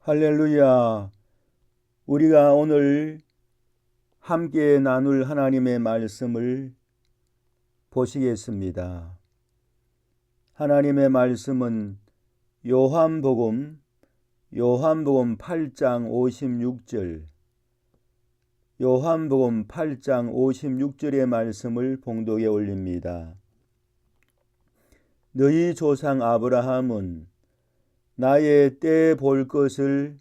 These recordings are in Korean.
할렐루야. 우리가 오늘 함께 나눌 하나님의 말씀을 보시겠습니다. 하나님의 말씀은 요한복음 8장 56절, 요한복음 8장 56절의 말씀을 봉독에 올립니다. 너희 조상 아브라함은 나의 때 볼 것을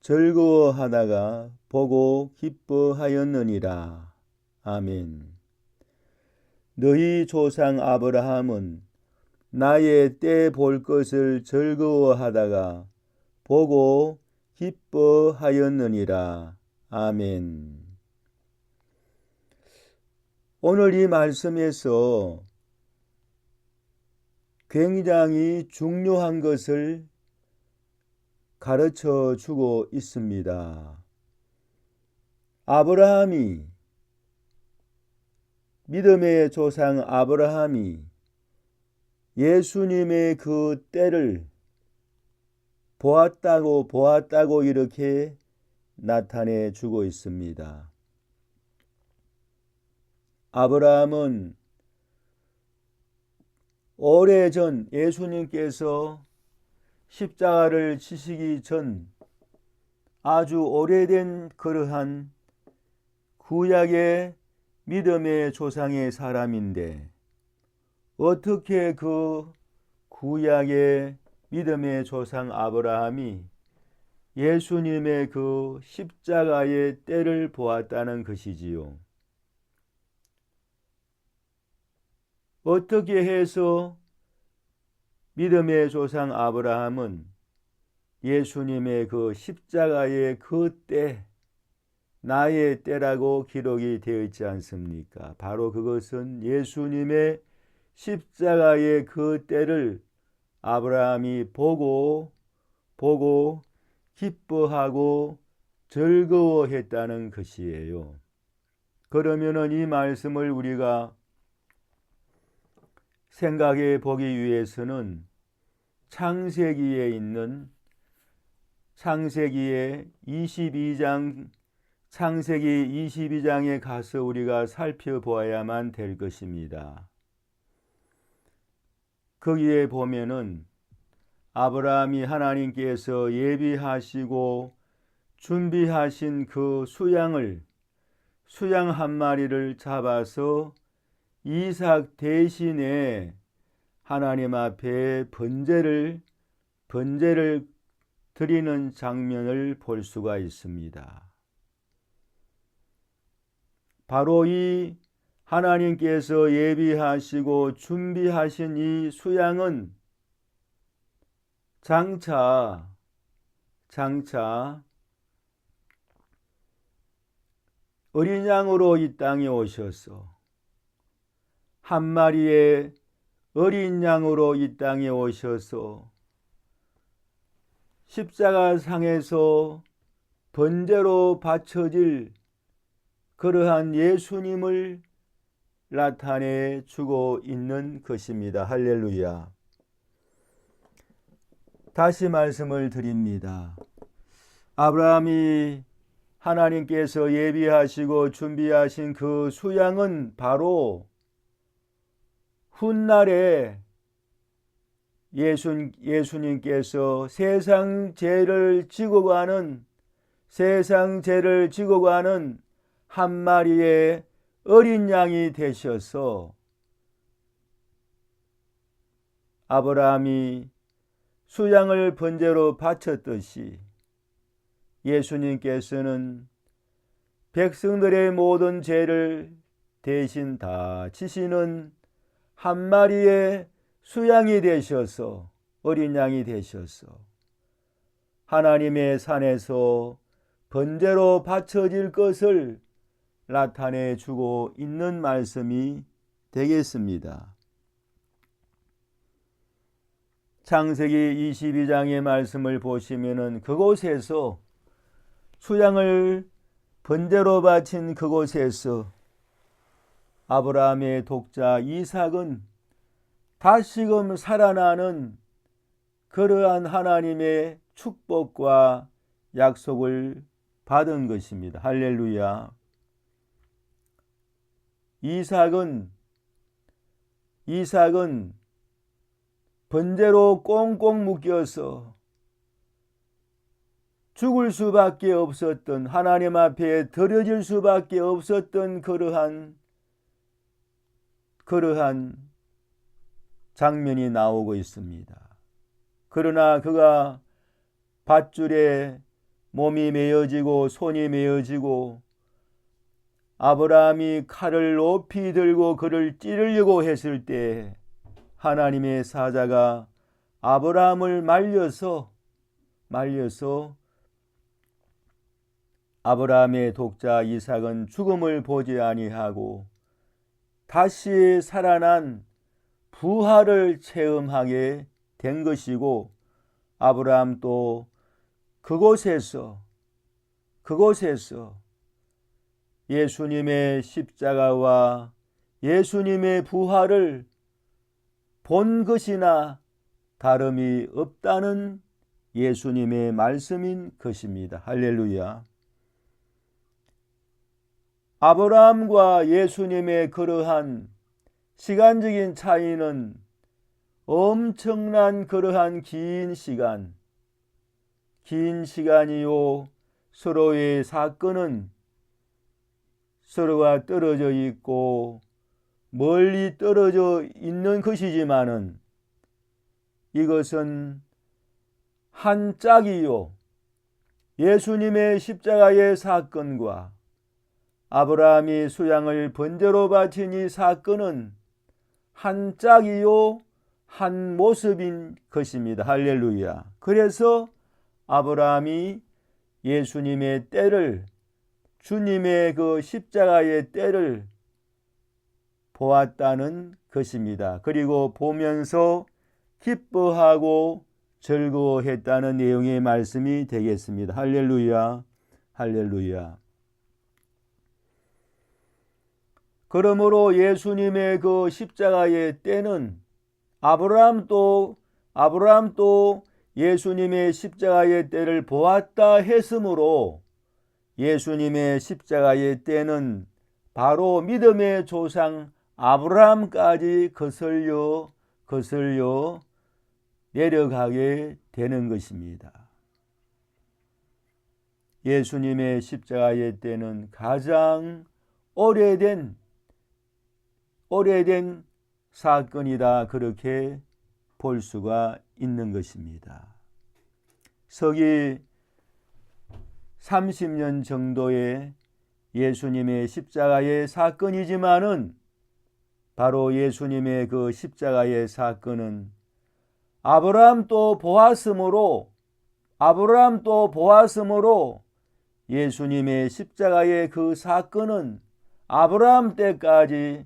즐거워하다가 보고 기뻐하였느니라. 아멘. 너희 조상 아브라함은 나의 때 볼 것을 즐거워하다가 보고 기뻐하였느니라. 아멘. 오늘 이 말씀에서 굉장히 중요한 것을 가르쳐 주고 있습니다. 믿음의 조상 아브라함이 예수님의 그 때를 보았다고 이렇게 나타내 주고 있습니다. 아브라함은 오래전 예수님께서 십자가를 지시기 전 아주 오래된 그러한 구약의 믿음의 조상의 사람인데, 어떻게 그 구약의 믿음의 조상 아브라함이 예수님의 그 십자가의 때를 보았다는 것이지요. 어떻게 해서 믿음의 조상 아브라함은 예수님의 그 십자가의 그 때, 나의 때라고 기록이 되어 있지 않습니까? 바로 그것은 예수님의 십자가의 그 때를 아브라함이 보고 기뻐하고 즐거워했다는 것이에요. 그러면은 이 말씀을 우리가 생각해 보기 위해서는 창세기에 있는 창세기 22장에 가서 우리가 살펴보아야만 될 것입니다. 거기에 보면은 아브라함이 하나님께서 예비하시고 준비하신 그 수양 한 마리를 잡아서 이삭 대신에 하나님 앞에 번제를 드리는 장면을 볼 수가 있습니다. 바로 이 하나님께서 예비하시고 준비하신 이 수양은 장차 어린 양으로 이 땅에 오셔서, 한 마리의 어린 양으로 이 땅에 오셔서 십자가 상에서 번제로 바쳐질 그러한 예수님을 나타내 주고 있는 것입니다. 할렐루야. 다시 말씀을 드립니다. 아브라함이 하나님께서 예비하시고 준비하신 그 수양은 바로 훗날에 예수님께서 세상 죄를 지고 가는 한 마리의 어린 양이 되셔서 아브라함이 수양을 번제로 바쳤듯이 예수님께서는 백성들의 모든 죄를 대신 다 지시는 한 마리의 수양이 되셔서, 어린 양이 되셔서 하나님의 산에서 번제로 바쳐질 것을 나타내 주고 있는 말씀이 되겠습니다. 창세기 22장의 말씀을 보시면은 그곳에서 수양을 번제로 바친 그곳에서 아브라함의 독자 이삭은 다시금 살아나는 그러한 하나님의 축복과 약속을 받은 것입니다. 할렐루야. 이삭은 번제로 꽁꽁 묶여서 죽을 수밖에 없었던, 하나님 앞에 드려질 수밖에 없었던 그러한 장면이 나오고 있습니다. 그러나 그가 밧줄에 몸이 메어지고 손이 메어지고 아브라함이 칼을 높이 들고 그를 찌르려고 했을 때 하나님의 사자가 아브라함을 말려서 아브라함의 독자 이삭은 죽음을 보지 아니하고 다시 살아난 부활을 체험하게 된 것이고, 아브라함도 그곳에서 예수님의 십자가와 예수님의 부활을 본 것이나 다름이 없다는 예수님의 말씀인 것입니다. 할렐루야. 아브라함과 예수님의 그러한 시간적인 차이는 엄청난 그러한 긴 시간이요, 서로의 사건은 서로가 떨어져 있고 멀리 떨어져 있는 것이지만은 이것은 한 짝이요, 예수님의 십자가의 사건과 아브라함이 수양을 번제로 바친 이 사건은 한 짝이요, 한 모습인 것입니다. 할렐루야. 그래서 아브라함이 예수님의 때를, 주님의 그 십자가의 때를 보았다는 것입니다. 그리고 보면서 기뻐하고 즐거워했다는 내용의 말씀이 되겠습니다. 할렐루야. 할렐루야. 그러므로 예수님의 그 십자가의 때는 아브라함도 예수님의 십자가의 때를 보았다 했으므로 예수님의 십자가의 때는 바로 믿음의 조상 아브라함까지 거슬려 내려가게 되는 것입니다. 예수님의 십자가의 때는 가장 오래된 사건이다, 그렇게 볼 수가 있는 것입니다. 서기 30년 정도의 예수님의 십자가의 사건이지만은 바로 예수님의 그 십자가의 사건은 아브라함도 보았으므로 예수님의 십자가의 그 사건은 아브라함 때까지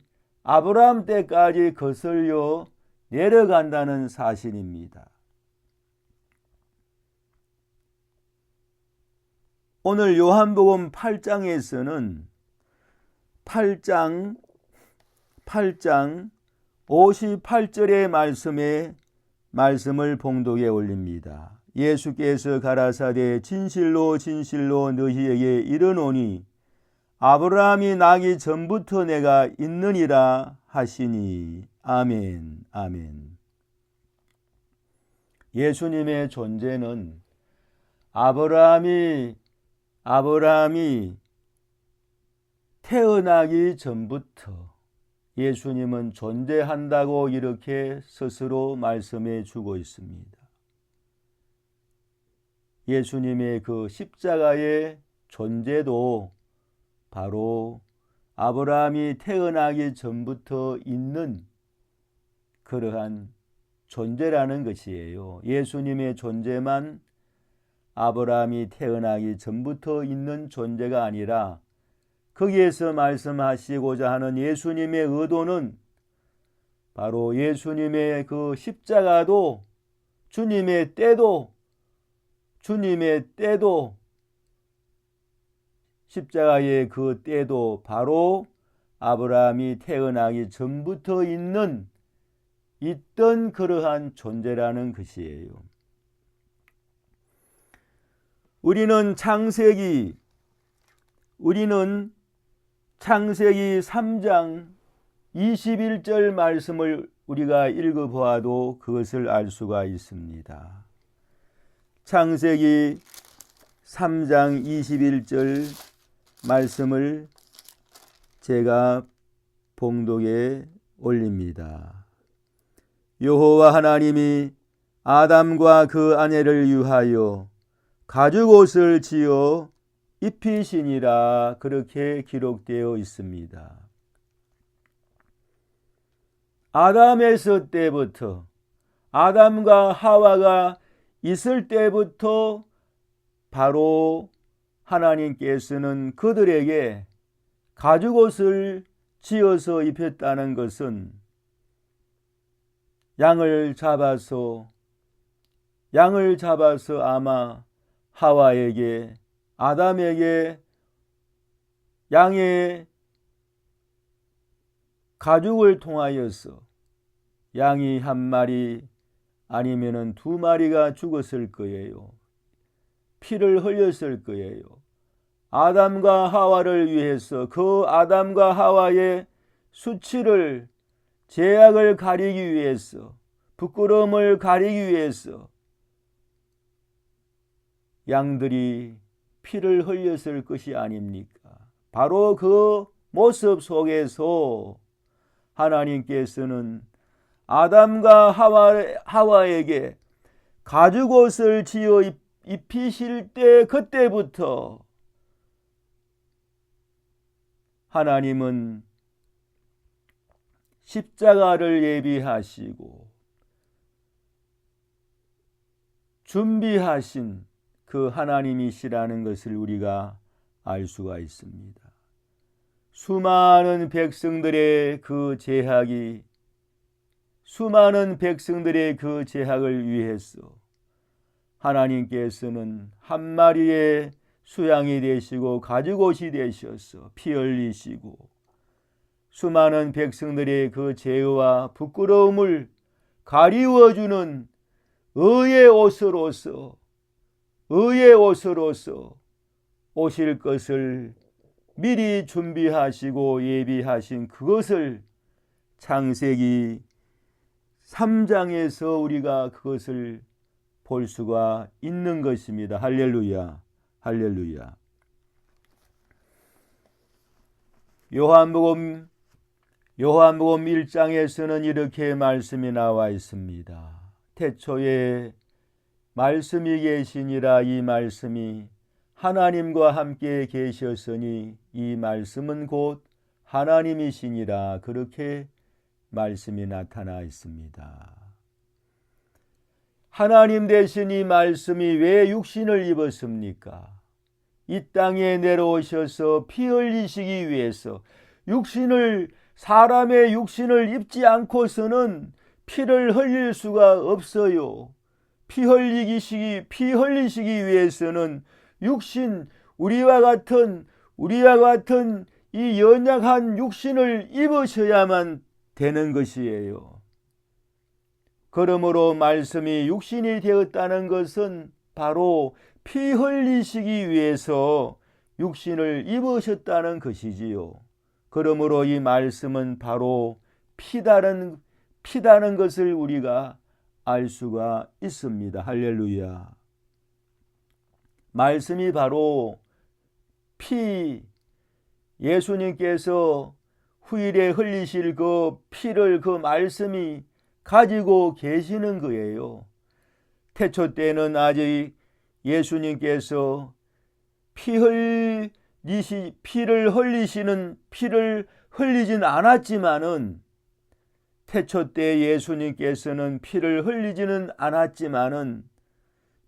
거슬려 내려간다는 사실입니다. 오늘 요한복음 8장에서는 8장 58절의 말씀을 봉독에 올립니다. 예수께서 가라사대 진실로 너희에게 이르노니 아브라함이 나기 전부터 내가 있느니라 하시니. 아멘. 아멘. 예수님의 존재는 아브라함이 태어나기 전부터 예수님은 존재한다고 이렇게 스스로 말씀해 주고 있습니다. 예수님의 그 십자가의 존재도 바로 아브라함이 태어나기 전부터 있는 그러한 존재라는 것이에요. 예수님의 존재만 아브라함이 태어나기 전부터 있는 존재가 아니라 거기에서 말씀하시고자 하는 예수님의 의도는 바로 예수님의 그 십자가도 주님의 때도 십자가의 그 때도 바로 아브라함이 태어나기 전부터 있던 그러한 존재라는 것이에요. 우리는 창세기 3장 21절 말씀을 우리가 읽어보아도 그것을 알 수가 있습니다. 창세기 3장 21절 말씀을 제가 봉독에 올립니다. 여호와 하나님이 아담과 그 아내를 위하여 가죽옷을 지어 입히시니라, 그렇게 기록되어 있습니다. 아담에서 때부터, 아담과 하와가 있을 때부터 바로 하나님께서는 그들에게 가죽옷을 지어서 입혔다는 것은 양을 잡아서 아마 하와에게, 아담에게 양의 가죽을 통하여서 양이 한 마리 아니면은 두 마리가 죽었을 거예요. 피를 흘렸을 거예요. 아담과 하와를 위해서, 그 아담과 하와의 수치를, 죄악을 가리기 위해서, 부끄러움을 가리기 위해서 양들이 피를 흘렸을 것이 아닙니까? 바로 그 모습 속에서 하나님께서는 아담과 하와에게 가죽옷을 지어 입히실 때, 그때부터 하나님은 십자가를 예비하시고 준비하신 그 하나님이시라는 것을 우리가 알 수가 있습니다. 수많은 백성들의 그 제약을 위해서 하나님께서는 한 마리의 수양이 되시고 가죽옷이 되셔서 피 흘리시고 수많은 백성들의 그 죄와 부끄러움을 가리워주는 의의 옷으로서 오실 것을 미리 준비하시고 예비하신 그것을 창세기 3장에서 우리가 그것을 볼 수가 있는 것입니다. 할렐루야, 할렐루야. 요한복음 1장에서는 이렇게 말씀이 나와 있습니다. 태초에 말씀이 계시니라, 이 말씀이 하나님과 함께 계셨으니 이 말씀은 곧 하나님이시니라, 그렇게 말씀이 나타나 있습니다. 하나님 되신 이 말씀이 왜 육신을 입었습니까? 이 땅에 내려오셔서 피 흘리시기 위해서, 사람의 육신을 입지 않고서는 피를 흘릴 수가 없어요. 피 흘리시기 위해서는 우리와 같은 이 연약한 육신을 입으셔야만 되는 것이에요. 그러므로 말씀이 육신이 되었다는 것은 바로 피 흘리시기 위해서 육신을 입으셨다는 것이지요. 그러므로 이 말씀은 바로 피다는 것을 우리가 알 수가 있습니다. 할렐루야. 말씀이 바로 예수님께서 후일에 흘리실 그 피를, 그 말씀이 가지고 계시는 거예요. 태초 때는 아직 예수님께서 피를 흘리진 않았지만은, 태초 때 예수님께서는 피를 흘리지는 않았지만은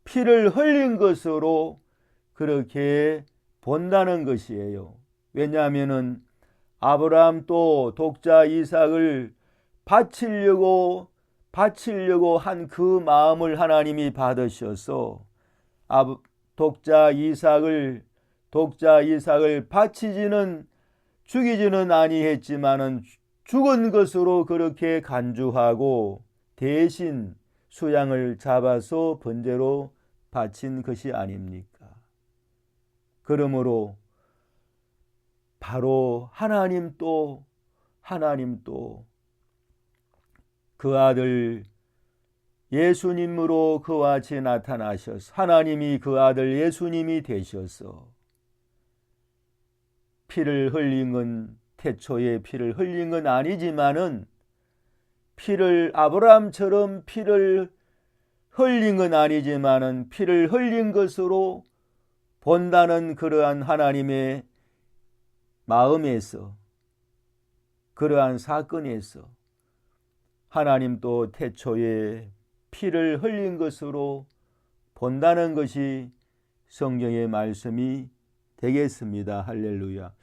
피를 흘린 것으로 그렇게 본다는 것이에요. 왜냐하면은 아브라함 또 독자 이삭을 바치려고 한 그 마음을 하나님이 받으셔서 독자 이삭을 죽이지는 아니했지만은 죽은 것으로 그렇게 간주하고 대신 수양을 잡아서 번제로 바친 것이 아닙니까? 그러므로 바로 하나님 또 그 아들 예수님으로 그와 같이 나타나셔서 하나님이 그 아들 예수님이 되셔서 피를 흘린 건 태초에 피를 흘린 건 아니지만은 아브라함처럼 피를 흘린 건 아니지만은 피를 흘린 것으로 본다는 그러한 하나님의 마음에서 그러한 사건에서 하나님도 태초에 피를 흘린 것으로 본다는 것이 성경의 말씀이 되겠습니다. 할렐루야.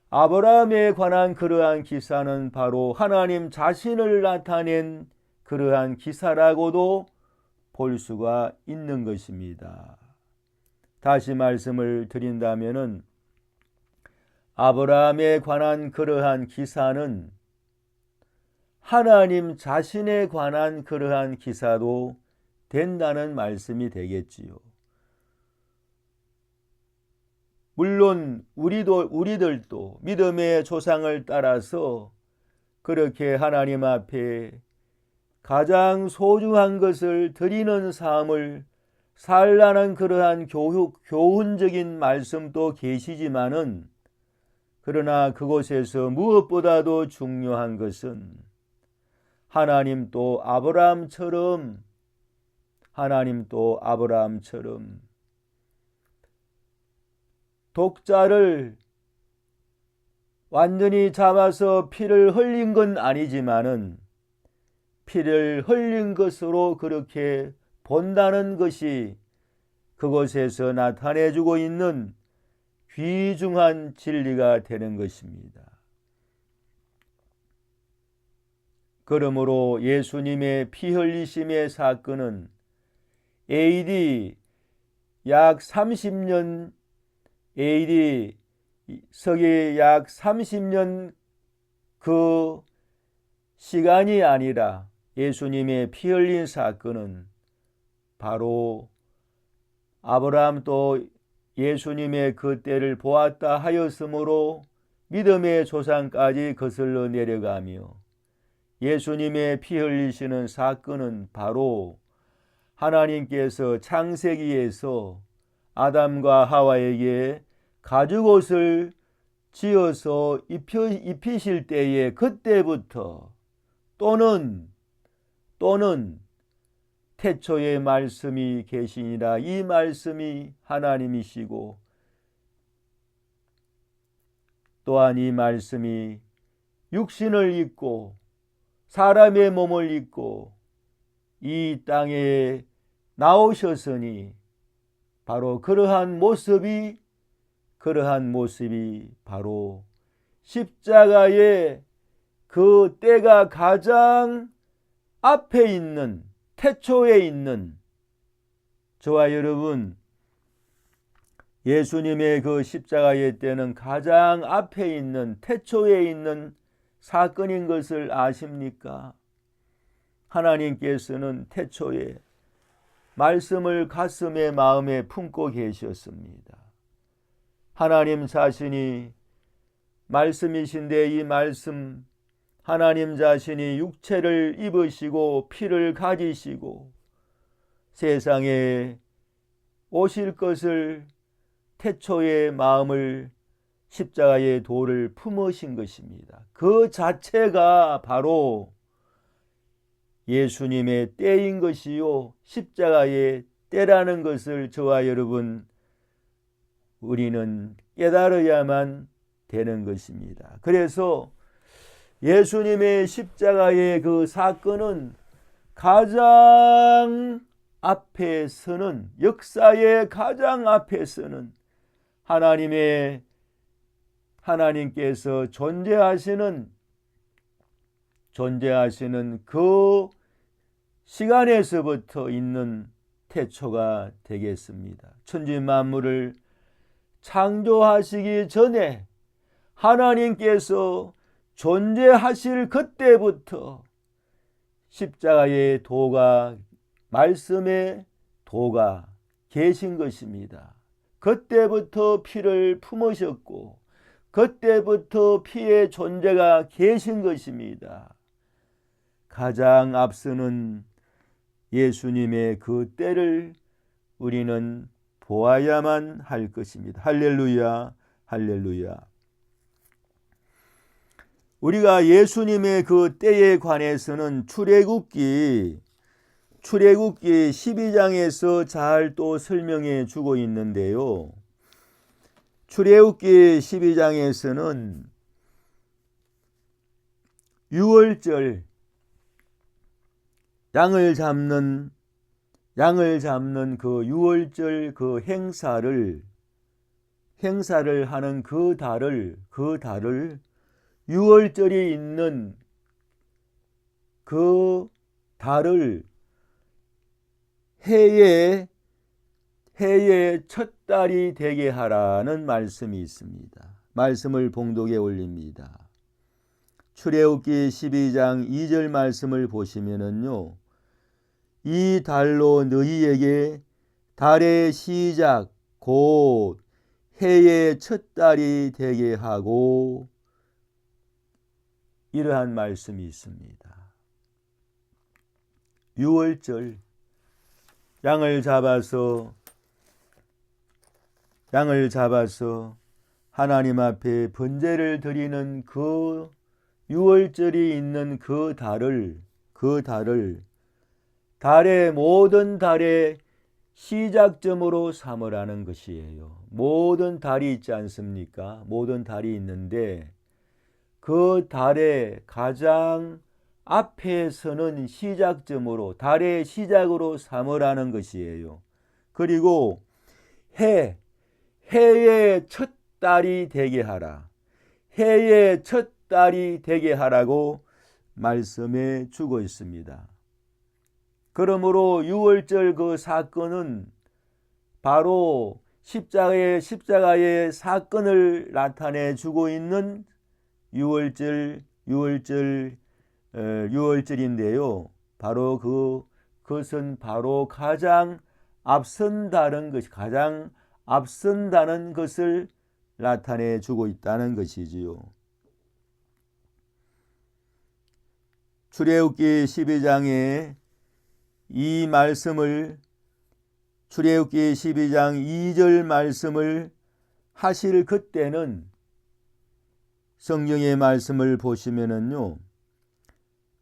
아브라함에 관한 그러한 기사는 바로 하나님 자신을 나타낸 그러한 기사라고도 볼 수가 있는 것입니다. 다시 말씀을 드린다면은 아브라함에 관한 그러한 기사는 하나님 자신에 관한 그러한 기사도 된다는 말씀이 되겠지요. 물론 우리들도 믿음의 조상을 따라서 그렇게 하나님 앞에 가장 소중한 것을 드리는 삶을 살라는 그러한 교훈적인 말씀도 계시지만은 그러나 그곳에서 무엇보다도 중요한 것은 하나님 또 아브라함처럼 독자를 완전히 잡아서 피를 흘린 건 아니지만은 피를 흘린 것으로 그렇게 본다는 것이 그곳에서 나타내주고 있는 귀중한 진리가 되는 것입니다. 그러므로 예수님의 피 흘리심의 사건은 AD 약 30년 서기 약 30년 그 시간이 아니라 예수님의 피 흘린 사건은 바로 아브라함 또 예수님의 그 때를 보았다 하였으므로 믿음의 조상까지 거슬러 내려가며 예수님의 피 흘리시는 사건은 바로 하나님께서 창세기에서 아담과 하와에게 가죽옷을 지어서 입히실 때에 그때부터 또는 태초의 말씀이 계시니라 이 말씀이 하나님이시고 또한 이 말씀이 육신을 입고 사람의 몸을 입고 이 땅에 나오셨으니 바로 그러한 모습이 바로 십자가의 그 때가 가장 앞에 있는 태초에 있는 저와 여러분 예수님의 그 십자가의 때는 가장 앞에 있는 태초에 있는 사건인 것을 아십니까? 하나님께서는 태초에 말씀을 가슴에 마음에 품고 계셨습니다. 하나님 자신이 말씀이신데 이 말씀 하나님 자신이 육체를 입으시고 피를 가지시고 세상에 오실 것을 태초의 마음을 십자가의 도를 품으신 것입니다. 그 자체가 바로 예수님의 때인 것이요 십자가의 때라는 것을 저와 여러분 우리는 깨달아야만 되는 것입니다. 그래서 예수님의 십자가의 그 사건은 가장 앞에 서는 역사의 가장 앞에 서는 하나님께서 존재하시는 그 시간에서부터 있는 태초가 되겠습니다. 천지 만물을 창조하시기 전에 하나님께서 존재하실 그때부터 십자가의 도가 말씀의 도가 계신 것입니다. 그때부터 피를 품으셨고 그때부터 피의 존재가 계신 것입니다. 가장 앞서는 예수님의 그 때를 우리는 보아야만 할 것입니다. 할렐루야, 할렐루야. 우리가 예수님의 그 때에 관해서는 출애굽기 12장에서 잘 또 설명해 주고 있는데요. 출애굽기 12장에서는 유월절 양을 잡는 그 유월절 그 행사를 하는 그 달을 유월절이 있는 그 달을 해의 첫 달이 되게 하라는 말씀이 있습니다. 말씀을 봉독에 올립니다. 출애굽기 12장 2절 말씀을 보시면은요. 이 달로 너희에게 달의 시작 곧 해의 첫 달이 되게 하고 이러한 말씀이 있습니다. 유월절 양을 잡아서 하나님 앞에 번제를 드리는 그 유월절이 있는 그 달을 모든 달의 시작점으로 삼으라는 것이에요. 모든 달이 있지 않습니까? 모든 달이 있는데 그 달의 가장 앞에 서는 시작점으로 달의 시작으로 삼으라는 것이에요. 그리고 해의 첫 달이 되게 하라. 해의 첫 달이 되게 하라고 말씀해 주고 있습니다. 그러므로 유월절 그 사건은 바로 십자가의 사건을 나타내 주고 있는 유월절인데요. 바로 그것은 바로 가장 앞선다는 것을 나타내 주고 있다는 것이지요. 출애굽기 12장에 이 말씀을 출애굽기 12장 2절 말씀을 하실 그때는 성경의 말씀을 보시면은요.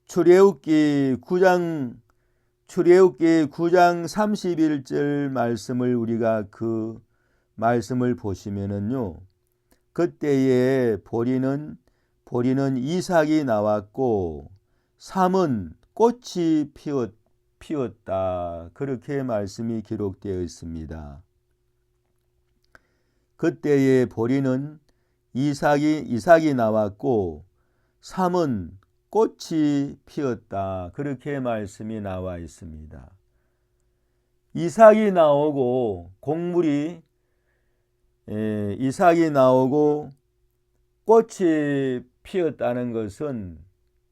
출애굽기 9장 31절 말씀을 우리가 그 말씀을 보시면은요. 그때에 보리는 이삭이 나왔고 삼은 꽃이 피었다. 그렇게 말씀이 기록되어 있습니다. 그때에 보리는 이삭이 나왔고 삼은 꽃이 피었다. 그렇게 말씀이 나와 있습니다. 이삭이 나오고 이삭이 나오고 꽃이 피었다는 것은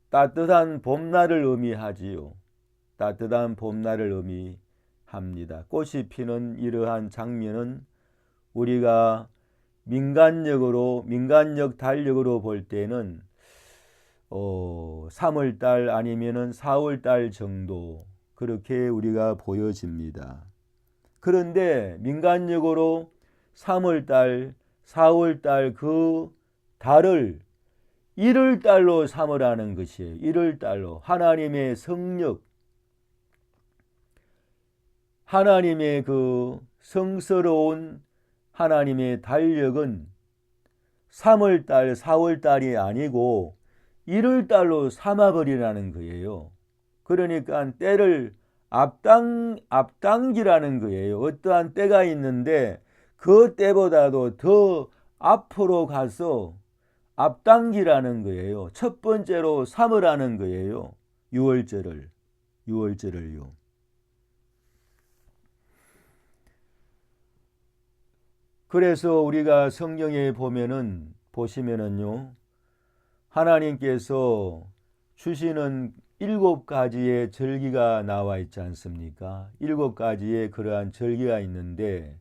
따뜻한 봄날을 의미하지요. 따뜻한 봄날을 의미합니다. 꽃이 피는 이러한 장면은 우리가 민간력 달력으로 볼 때는 3월달 아니면은 4월달 정도 그렇게 우리가 보여집니다. 그런데 민간력으로 3월달, 4월달 그 달을 1월달로 삼으라는 것이에요. 1월달로 하나님의 성력, 하나님의 그 성스러운 하나님의 달력은 3월달, 4월달이 아니고 1월달로 삼아버리라는 거예요. 그러니까 때를 앞당기라는 거예요. 어떠한 때가 있는데 그 때보다도 더 앞으로 가서 앞당기라는 거예요. 첫 번째로 삼으라는 거예요. 유월절을요. 그래서 우리가 성경에 보시면은요. 하나님께서 주시는 7가지의 절기가 나와 있지 않습니까? 7가지의 그러한 절기가 있는데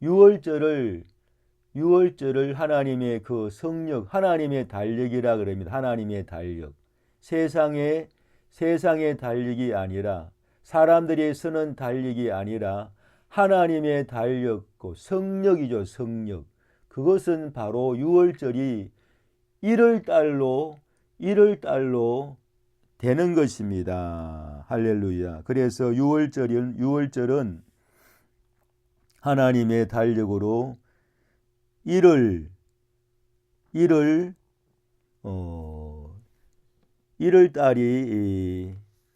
유월절을 하나님의 그 성력, 하나님의 달력이라 그럽니다. 하나님의 달력. 세상의 달력이 아니라, 사람들이 쓰는 달력이 아니라 하나님의 달력, 성력이죠. 성력. 그것은 바로 유월절이 1월 달로 되는 것입니다. 할렐루야. 그래서 유월절은 하나님의 달력으로 1월 달이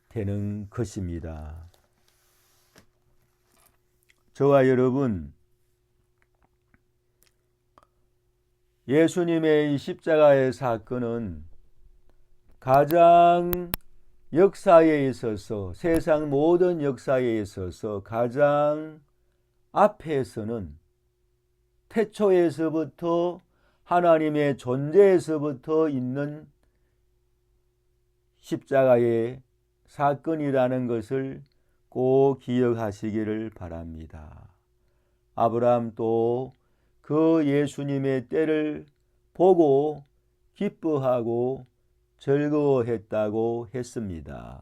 되는 것입니다. 저와 여러분, 예수님의 이 십자가의 사건은 가장 역사에 있어서, 세상 모든 역사에 있어서 가장 앞에서는, 태초에서부터 하나님의 존재에서부터 있는 십자가의 사건이라는 것을 꼭 기억하시기를 바랍니다. 아브라함도 그 예수님의 때를 보고 기뻐하고 즐거워했다고 했습니다.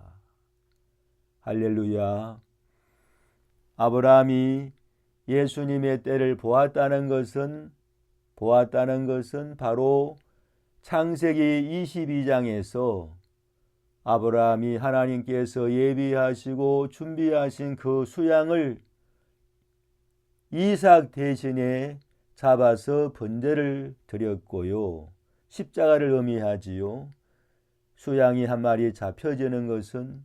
할렐루야. 아브라함이 예수님의 때를 보았다는 것은 바로 창세기 22장에서 아브라함이 하나님께서 예비하시고 준비하신 그 수양을 이삭 대신에 잡아서 번제를 드렸고요. 십자가를 의미하지요. 수양이 한 마리 잡혀지는 것은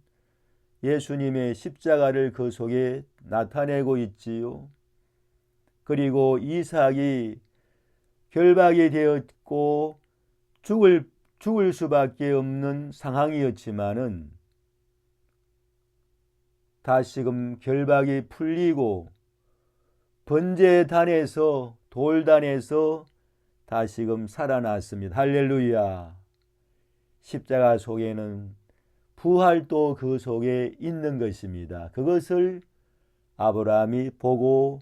예수님의 십자가를 그 속에 나타내고 있지요. 그리고 이삭이 결박이 되었고 죽을 수밖에 없는 상황이었지만은 다시금 결박이 풀리고 번제단에서, 돌단에서 다시금 살아났습니다. 할렐루야. 십자가 속에는 부활도 그 속에 있는 것입니다. 그것을 아브라함이 보고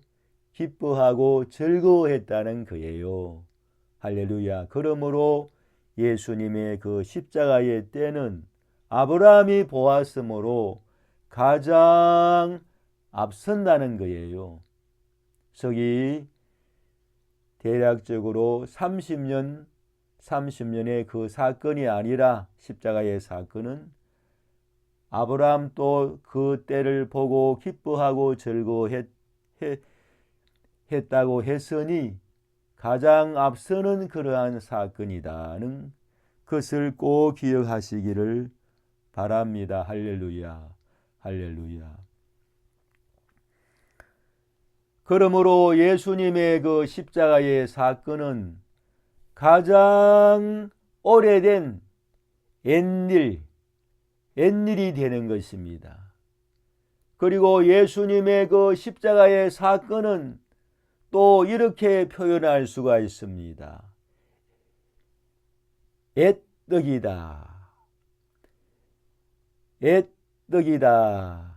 기뻐하고 즐거워했다는 거예요. 할렐루야. 그러므로 예수님의 그 십자가의 때는 아브라함이 보았으므로 가장 앞선다는 거예요. 저기 대략적으로 30년의 그 사건이 아니라, 십자가의 사건은 아브라함도 그 때를 보고 기뻐하고 즐거워했다고 했으니 가장 앞서는 그러한 사건이다는 것을 꼭 기억하시기를 바랍니다. 할렐루야. 할렐루야. 그러므로 예수님의 그 십자가의 사건은 가장 오래된 옛일이 되는 것입니다. 그리고 예수님의 그 십자가의 사건은 또 이렇게 표현할 수가 있습니다. 옛떡이다. 옛떡이다.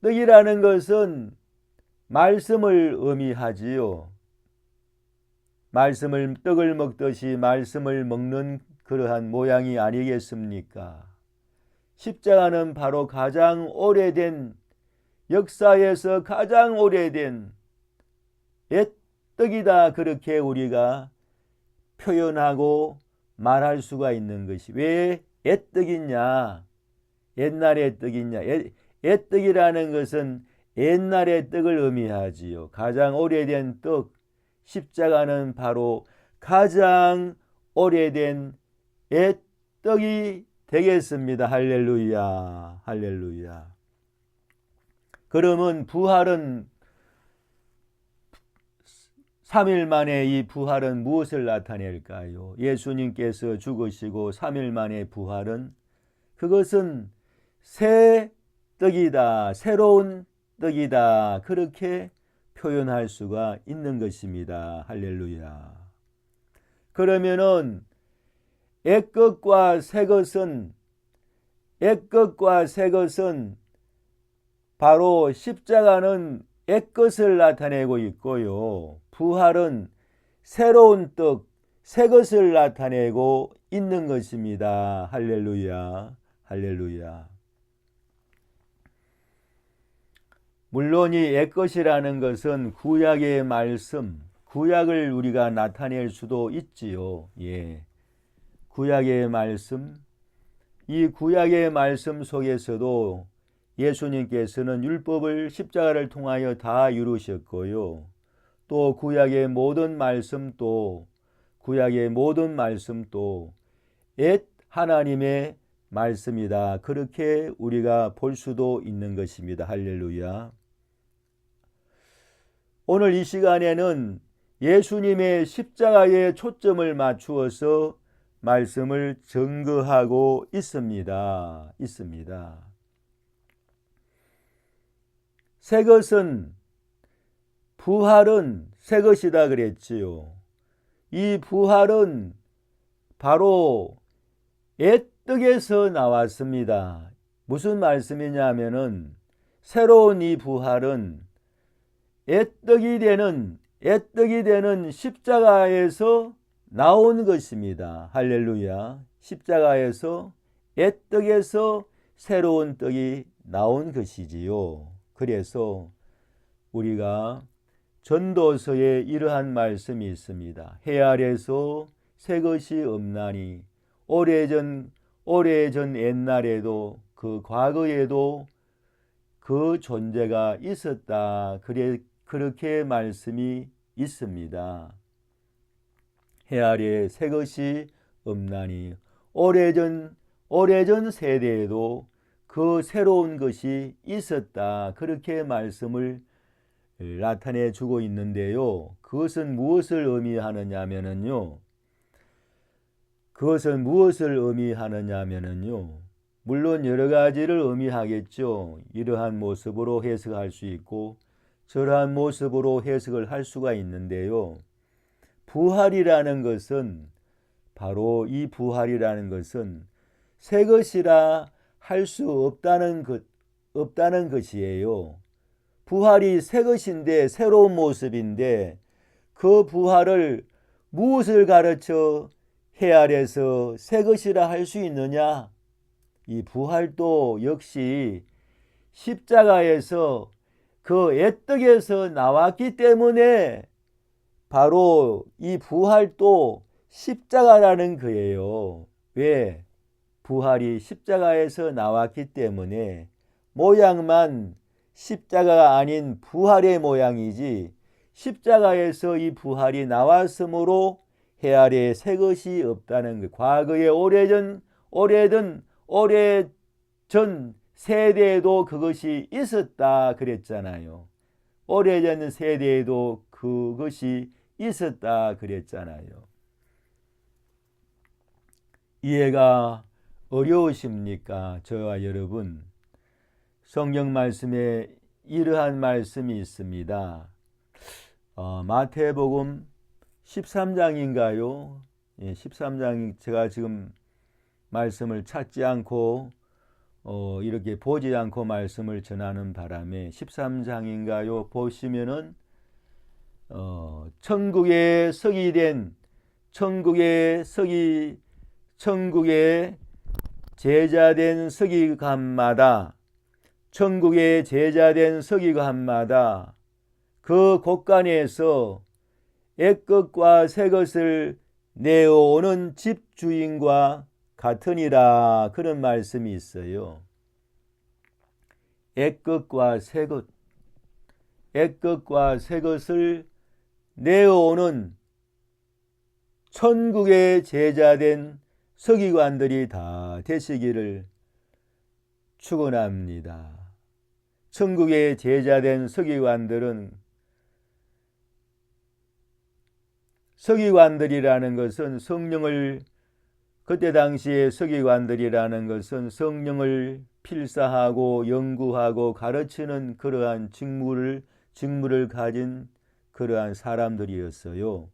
떡이라는 것은 말씀을 의미하지요. 떡을 먹듯이 말씀을 먹는 그러한 모양이 아니겠습니까? 십자가는 바로 가장 오래된, 역사에서 가장 오래된 옛떡이다, 그렇게 우리가 표현하고 말할 수가 있는 것이. 왜 옛떡이냐, 옛날의 떡이냐. 옛떡이라는 것은 옛날의 떡을 의미하지요. 가장 오래된 떡. 십자가는 바로 가장 오래된 옛떡이 되겠습니다. 할렐루야. 할렐루야. 그러면 부활은, 3일 만에 이 부활은 무엇을 나타낼까요? 예수님께서 죽으시고 3일 만에 부활은, 그것은 새 떡이다, 새로운 떡이다, 그렇게 표현할 수가 있는 것입니다. 할렐루야. 그러면은 옛것과 새것은 바로 십자가는 옛것을 나타내고 있고요. 부활은 새로운 떡, 새 것을 나타내고 있는 것입니다. 할렐루야, 할렐루야. 물론 이 옛것이라는 것은 구약의 말씀, 구약을 우리가 나타낼 수도 있지요. 예. 구약의 말씀, 이 구약의 말씀 속에서도 예수님께서는 율법을 십자가를 통하여 다 이루셨고요. 또 구약의 모든 말씀도 옛 하나님의 말씀이다. 그렇게 우리가 볼 수도 있는 것입니다. 할렐루야. 오늘 이 시간에는 예수님의 십자가에 초점을 맞추어서 말씀을 증거하고 있습니다. 새 것은, 부활은 새 것이다 그랬지요. 이 부활은 바로 옛 떡에서 나왔습니다. 무슨 말씀이냐면은 새로운 이 부활은 옛 떡이 되는 십자가에서 나온 것입니다. 할렐루야. 십자가에서 옛 떡에서 새로운 떡이 나온 것이지요. 그래서 우리가 전도서에 이러한 말씀이 있습니다. 해 아래서 새 것이 없나니 오래전 옛날에도 그 과거에도 그 존재가 있었다. 그렇게 말씀이 있습니다. 해 아래에 새 것이 없나니 오래전 세대에도 그 새로운 것이 있었다. 그렇게 말씀을 나타내 주고 있는데요. 그것은 무엇을 의미하느냐면요. 물론 여러 가지를 의미하겠죠. 이러한 모습으로 해석할 수 있고 저러한 모습으로 해석을 할 수가 있는데요. 부활이라는 것은 바로 이 부활이라는 것은 새 것이라 할 수 없다는 것이에요. 부활이 새 것인데 새로운 모습인데 그 부활을 무엇을 가르쳐 해 아래서 새 것이라 할 수 있느냐? 이 부활도 역시 십자가에서 그 옛떡에서 나왔기 때문에 바로 이 부활도 십자가라는 거예요. 왜? 부활이 십자가에서 나왔기 때문에 모양만 십자가가 아닌 부활의 모양이지 십자가에서 이 부활이 나왔으므로 해 아래에 새 것이 없다는 것. 과거에 오래전 세대에도 그것이 있었다 그랬잖아요. 오래전 세대에도 그것이 있었다 그랬잖아요. 이해가 어려우십니까? 저와 여러분. 성경 말씀에 이러한 말씀이 있습니다. 마태복음 13장인가요? 13장 제가 지금 말씀을 찾지 않고 이렇게 보지 않고 말씀을 전하는 바람에 13장인가요? 보시면은 천국에 제자된 서기관마다 그 곳간에서 옛것과 새것을 내어오는 집주인과 같으니라 그런 말씀이 있어요. 옛것과 새것을 내어오는 천국의 제자된 서기관들이 다 되시기를 축원합니다. 천국의 제자된 서기관들이라는 것은 그때 당시에 서기관들이라는 것은 성령을 필사하고 연구하고 가르치는 그러한 직무를 가진 그러한 사람들이었어요.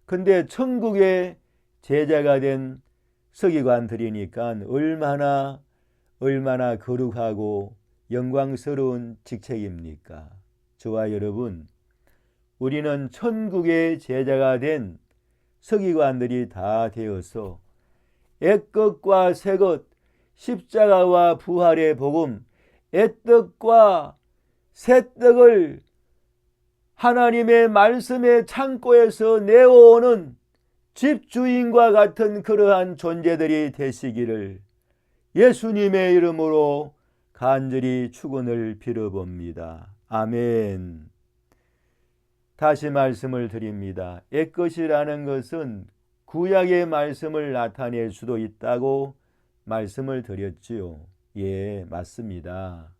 근데 천국의 제자가 된 서기관들이니까 얼마나 거룩하고 영광스러운 직책입니까? 저와 여러분, 우리는 천국의 제자가 된 서기관들이 다 되어서 옛것과 새것, 십자가와 부활의 복음, 옛떡과 새떡을 하나님의 말씀의 창고에서 내어오는 집주인과 같은 그러한 존재들이 되시기를 예수님의 이름으로 간절히 축원을 빌어봅니다. 아멘. 다시 말씀을 드립니다. 옛것이라는 것은 구약의 말씀을 나타낼 수도 있다고 말씀을 드렸지요. 예, 맞습니다.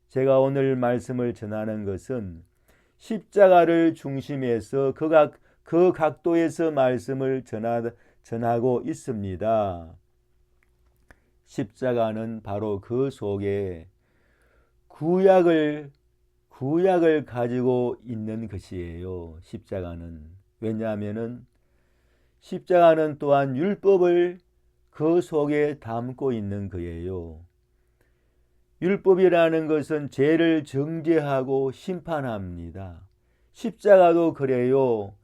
제가 오늘 말씀을 전하는 것은 십자가를 중심해서 그 각도에서 말씀을 전하고 있습니다. 십자가는 바로 그 속에 구약을 가지고 있는 것이에요. 십자가는. 왜냐하면 십자가는 또한 율법을 그 속에 담고 있는 거예요. 율법이라는 것은 죄를 정죄하고 심판합니다. 십자가도 그래요.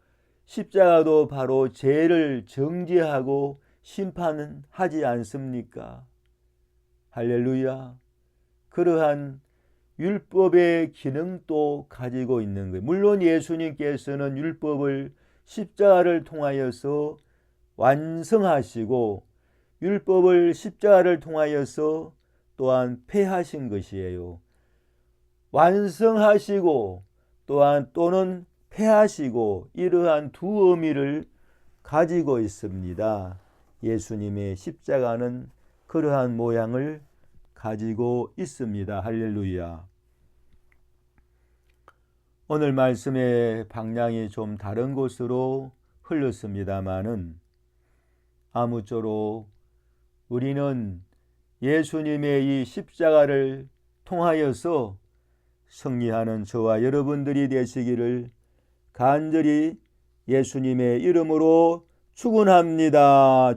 십자가도 바로 죄를 정죄하고 심판하지 않습니까? 할렐루야. 그러한 율법의 기능도 가지고 있는 거예요. 물론 예수님께서는 율법을 십자가를 통하여서 완성하시고 율법을 십자가를 통하여서 또한 폐하신 것이에요. 완성하시고 또는 폐하시고 이러한 두 의미를 가지고 있습니다. 예수님의 십자가는 그러한 모양을 가지고 있습니다. 할렐루야. 오늘 말씀의 방향이 좀 다른 곳으로 흘렀습니다마는 아무쪼록 우리는 예수님의 이 십자가를 통하여서 승리하는 저와 여러분들이 되시기를 간절히 예수님의 이름으로 축원합니다.